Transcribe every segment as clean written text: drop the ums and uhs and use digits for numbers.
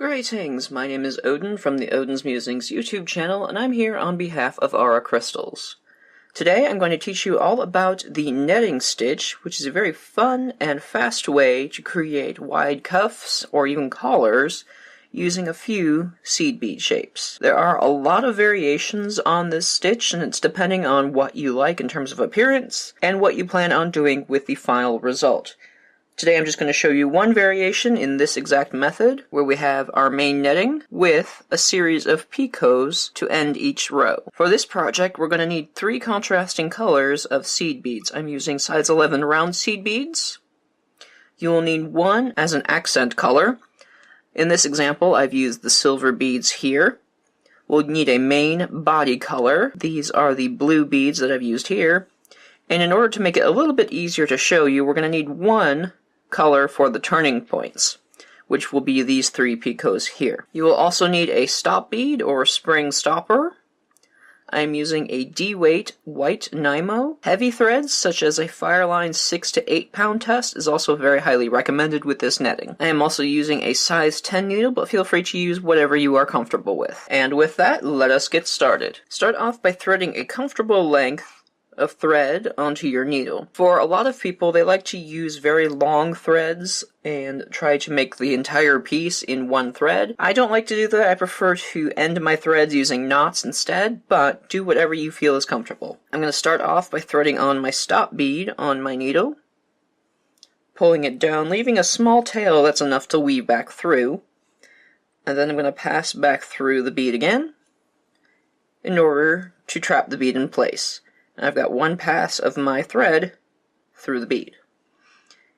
Greetings, my name is Odin from the Odin's Musings YouTube channel, and I'm here on behalf of Aura Crystals. Today I'm going to teach you all about the netting stitch, which is a very fun and fast way to create wide cuffs or even collars using a few seed bead shapes. There are a lot of variations on this stitch, and it's depending on what you like in terms of appearance and what you plan on doing with the final result. Today I'm just going to show you one variation in this exact method, where we have our main netting with a series of picots to end each row. For this project we're going to need 3 contrasting colors of seed beads. I'm using size 11 round seed beads. You will need one as an accent color. In this example I've used the silver beads here. We'll need a main body color. These are the blue beads that I've used here. And in order to make it a little bit easier to show you, we're going to need one color for the turning points, which will be these 3 picots here. You will also need a stop bead or spring stopper. I am using a D-weight white Nymo. Heavy threads, such as a Fireline 6 to 8 pound test, is also very highly recommended with this netting. I am also using a size 10 needle, but feel free to use whatever you are comfortable with. And with that, let us get started. Start off by threading a comfortable length of thread onto your needle. For a lot of people, they like to use very long threads and try to make the entire piece in one thread. I don't like to do that. I prefer to end my threads using knots instead, but do whatever you feel is comfortable. I'm going to start off by threading on my stop bead on my needle, pulling it down, leaving a small tail that's enough to weave back through, and then I'm going to pass back through the bead again in order to trap the bead in place. I've got one pass of my thread through the bead.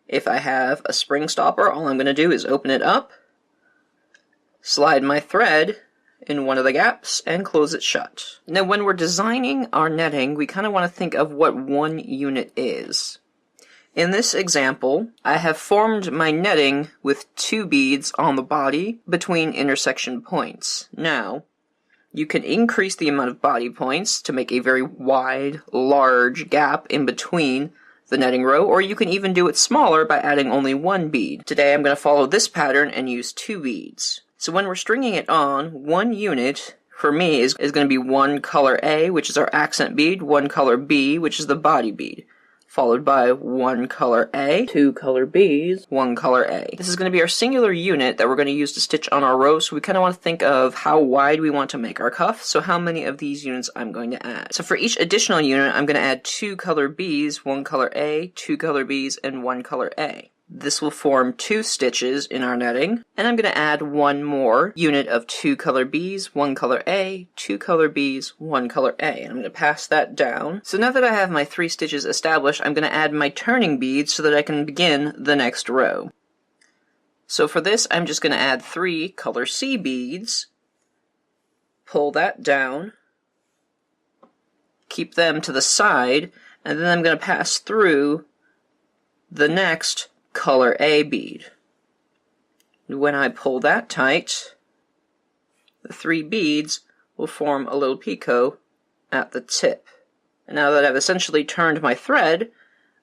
If I have a spring stopper, all I'm going to do is open it up, slide my thread in one of the gaps, and close it shut. Now when we're designing our netting, we kind of want to think of what one unit is. In this example, I have formed my netting with 2 beads on the body between intersection points. Now, you can increase the amount of body points to make a very wide, large gap in between the netting row, or you can even do it smaller by adding only 1 bead. Today I'm going to follow this pattern and use 2 beads. So when we're stringing it on, one unit for me is going to be one color A, which is our accent bead, one color B, which is the body bead, followed by one color A, 2 color Bs, one color A. This is going to be our singular unit that we're going to use to stitch on our row, so we kind of want to think of how wide we want to make our cuff, so how many of these units I'm going to add. So for each additional unit, I'm going to add 2 color Bs, one color A, 2 color Bs, and one color A. This will form 2 stitches in our netting, and I'm going to add one more unit of 2 color Bs, one color A, 2 color Bs, one color A. And I'm going to pass that down. So now that I have my 3 stitches established, I'm going to add my turning beads so that I can begin the next row. So for this, I'm just going to add 3 color C beads, pull that down, keep them to the side, and then I'm going to pass through the next color A bead. When I pull that tight, the 3 beads will form a little picot at the tip. And now that I've essentially turned my thread,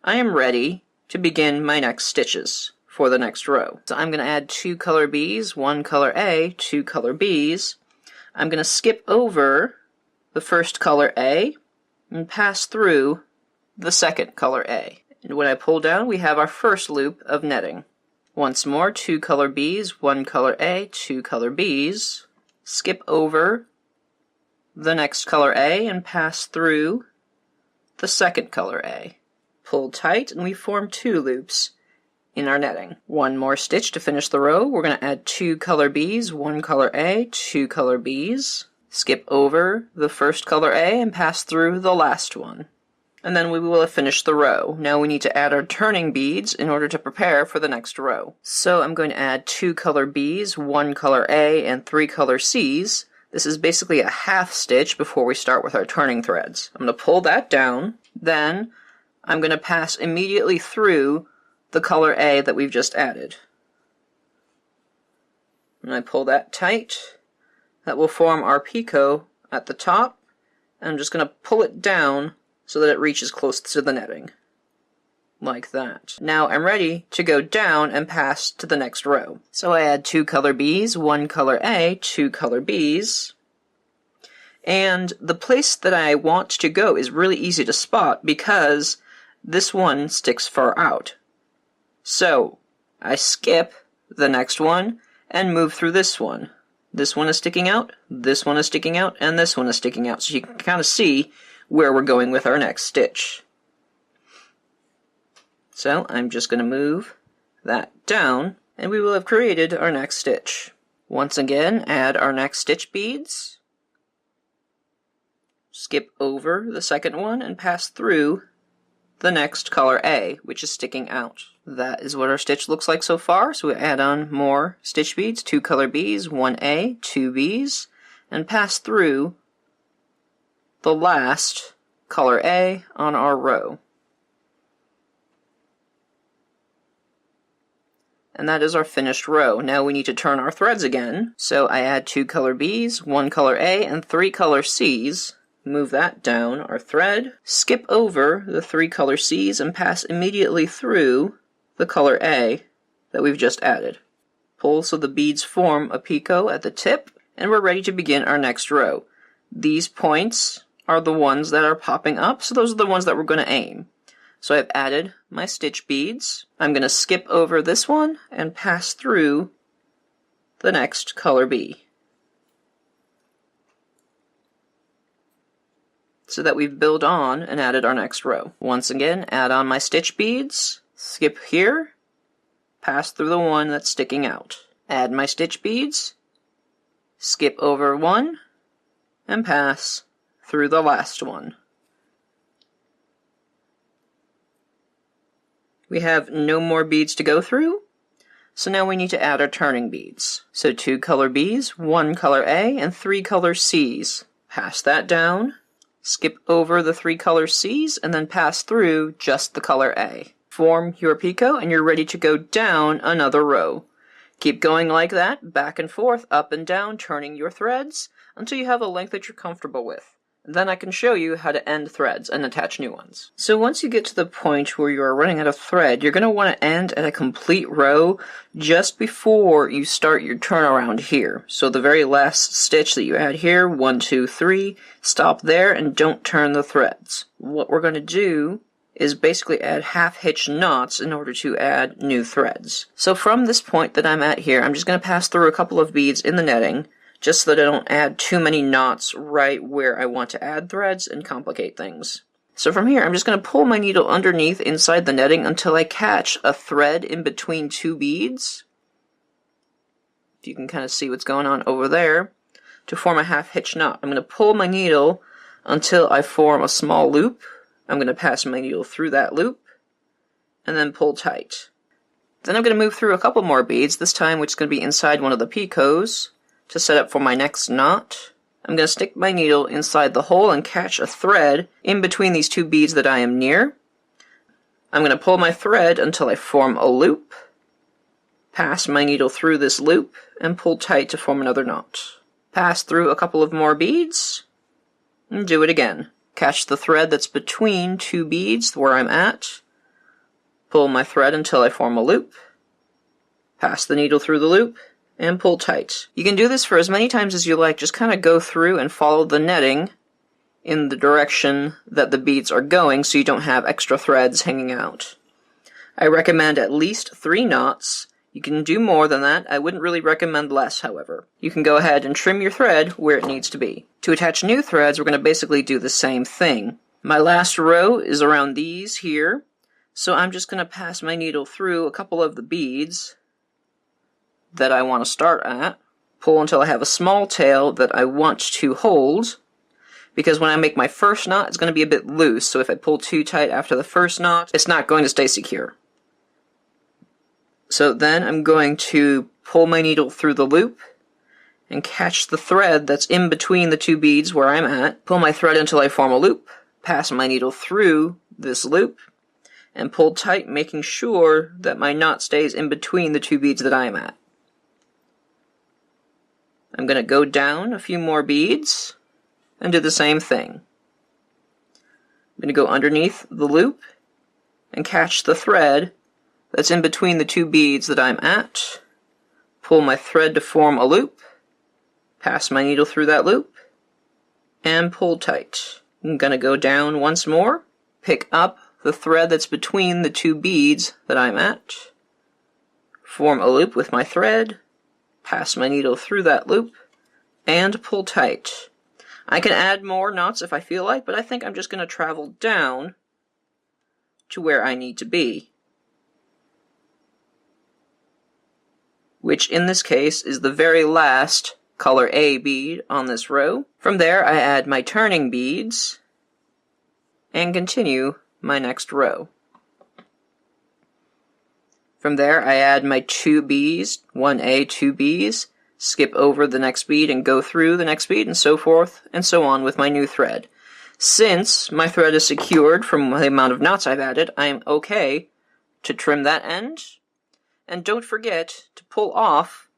I am ready to begin my next stitches for the next row. So I'm going to add 2 color Bs, one color A, 2 color Bs. I'm going to skip over the first color A and pass through the second color A. And when I pull down, we have our first loop of netting. Once more, 2 color Bs, one color A, 2 color Bs. Skip over the next color A and pass through the second color A. Pull tight and we form 2 loops in our netting. One more stitch to finish the row. We're going to add 2 color Bs, one color A, 2 color Bs. Skip over the first color A and pass through the last one. And then we will have finished the row. Now we need to add our turning beads in order to prepare for the next row. So I'm going to add 2 color Bs, one color A, and 3 color Cs. This is basically a half stitch before we start with our turning threads. I'm going to pull that down, then I'm going to pass immediately through the color A that we've just added. And I pull that tight. That will form our picot at the top, and I'm just going to pull it down so that it reaches close to the netting. like that. Now I'm ready to go down and pass to the next row. So I add 2 color Bs, 1 color A, 2 color Bs, and the place that I want to go is really easy to spot because this one sticks far out. So I skip the next one and move through this one. This one is sticking out, this one is sticking out, and this one is sticking out, so you can kind of see where we're going with our next stitch. So I'm just going to move that down, and we will have created our next stitch. Once again, add our next stitch beads, skip over the second one, and pass through the next color A, which is sticking out. That is what our stitch looks like so far, so we add on more stitch beads, 2 color Bs, 1 A, 2 Bs, and pass through the last color A on our row. And that is our finished row. Now we need to turn our threads again. So I add 2 color Bs, 1 color A, and 3 color Cs. Move that down our thread, skip over the 3 color Cs, and pass immediately through the color A that we've just added. Pull so the beads form a picot at the tip, and we're ready to begin our next row. These points are the ones that are popping up, so those are the ones that we're going to aim. So I've added my stitch beads. I'm going to skip over this one and pass through the next color B, so that we've built on and added our next row. Once again, add on my stitch beads, skip here, pass through the one that's sticking out. Add my stitch beads, skip over one, and pass through the last one. We have no more beads to go through, so now we need to add our turning beads. So 2 color Bs, 1 color A, and 3 color Cs. Pass that down, skip over the 3 color Cs, and then pass through just the color A. Form your picot, and you're ready to go down another row. Keep going like that, back and forth, up and down, turning your threads, until you have a length that you're comfortable with. Then I can show you how to end threads and attach new ones. So once you get to the point where you are running out of thread, you're going to want to end at a complete row just before you start your turnaround here. So the very last stitch that you add here, 1, 2, 3, stop there and don't turn the threads. What we're going to do is basically add half-hitch knots in order to add new threads. So from this point that I'm at here, I'm just going to pass through a couple of beads in the netting, just so that I don't add too many knots right where I want to add threads and complicate things. So from here, I'm just going to pull my needle underneath inside the netting until I catch a thread in between 2 beads. If you can kind of see what's going on over there, to form a half-hitch knot. I'm going to pull my needle until I form a small loop. I'm going to pass my needle through that loop, and then pull tight. Then I'm going to move through a couple more beads, this time which is going to be inside one of the picots, to set up for my next knot. I'm going to stick my needle inside the hole and catch a thread in between these 2 beads that I am near. I'm going to pull my thread until I form a loop, pass my needle through this loop, and pull tight to form another knot. Pass through a couple of more beads, and do it again. Catch the thread that's between 2 beads where I'm at, pull my thread until I form a loop, pass the needle through the loop, and pull tight. You can do this for as many times as you like, just kind of go through and follow the netting in the direction that the beads are going so you don't have extra threads hanging out. I recommend at least 3 knots. You can do more than that. I wouldn't really recommend less, however. You can go ahead and trim your thread where it needs to be. To attach new threads, we're going to basically do the same thing. My last row is around these here, so I'm just going to pass my needle through a couple of the beads that I want to start at, pull until I have a small tail that I want to hold, because when I make my first knot, it's going to be a bit loose, so if I pull too tight after the first knot, it's not going to stay secure. So then I'm going to pull my needle through the loop and catch the thread that's in between the 2 beads where I'm at, pull my thread until I form a loop, pass my needle through this loop, and pull tight, making sure that my knot stays in between the 2 beads that I'm at. I'm going to go down a few more beads and do the same thing. I'm going to go underneath the loop and catch the thread that's in between the two beads that I'm at. Pull my thread to form a loop, pass my needle through that loop, and pull tight. I'm going to go down once more, pick up the thread that's between the two beads that I'm at, form a loop with my thread, pass my needle through that loop, and pull tight. I can add more knots if I feel like, but I think I'm just going to travel down to where I need to be, which in this case is the very last color A bead on this row. From there I add my turning beads and continue my next row. From there I add my 2 B's, 1A, 2 B's, skip over the next bead and go through the next bead, and so forth and so on with my new thread. Since my thread is secured from the amount of knots I've added, I am okay to trim that end. And don't forget to pull off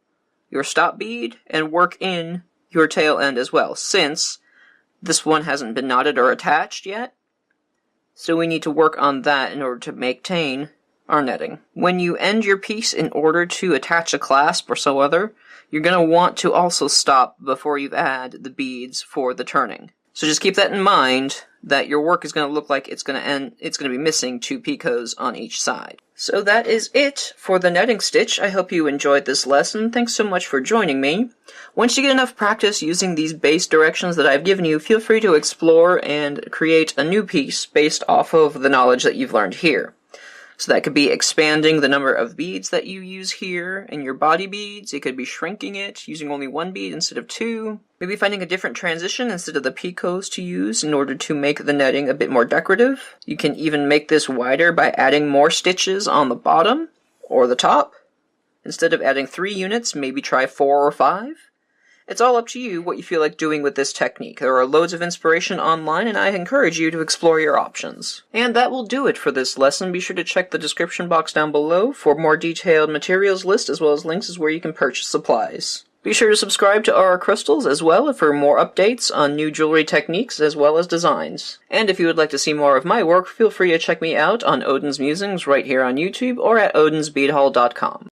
your stop bead and work in your tail end as well, since this one hasn't been knotted or attached yet. So we need to work on that in order to maintain our netting. When you end your piece in order to attach a clasp or so other, you're going to want to also stop before you add the beads for the turning. So just keep that in mind, that your work is going to look like it's going to be missing 2 picots on each side. So that is it for the netting stitch. I hope you enjoyed this lesson. Thanks so much for joining me. Once you get enough practice using these base directions that I've given you, feel free to explore and create a new piece based off of the knowledge that you've learned here. So that could be expanding the number of beads that you use here in your body beads. It could be shrinking it, using only 1 bead instead of 2. Maybe finding a different transition instead of the picots to use in order to make the netting a bit more decorative. You can even make this wider by adding more stitches on the bottom or the top. Instead of adding 3 units, maybe try 4 or 5. It's all up to you what you feel like doing with this technique. There are loads of inspiration online, and I encourage you to explore your options. And that will do it for this lesson. Be sure to check the description box down below for more detailed materials list, as well as links as where you can purchase supplies. Be sure to subscribe to Aura Crystals as well for more updates on new jewelry techniques as well as designs. And if you would like to see more of my work, feel free to check me out on Odin's Musings right here on YouTube or at odinsbeadhall.com.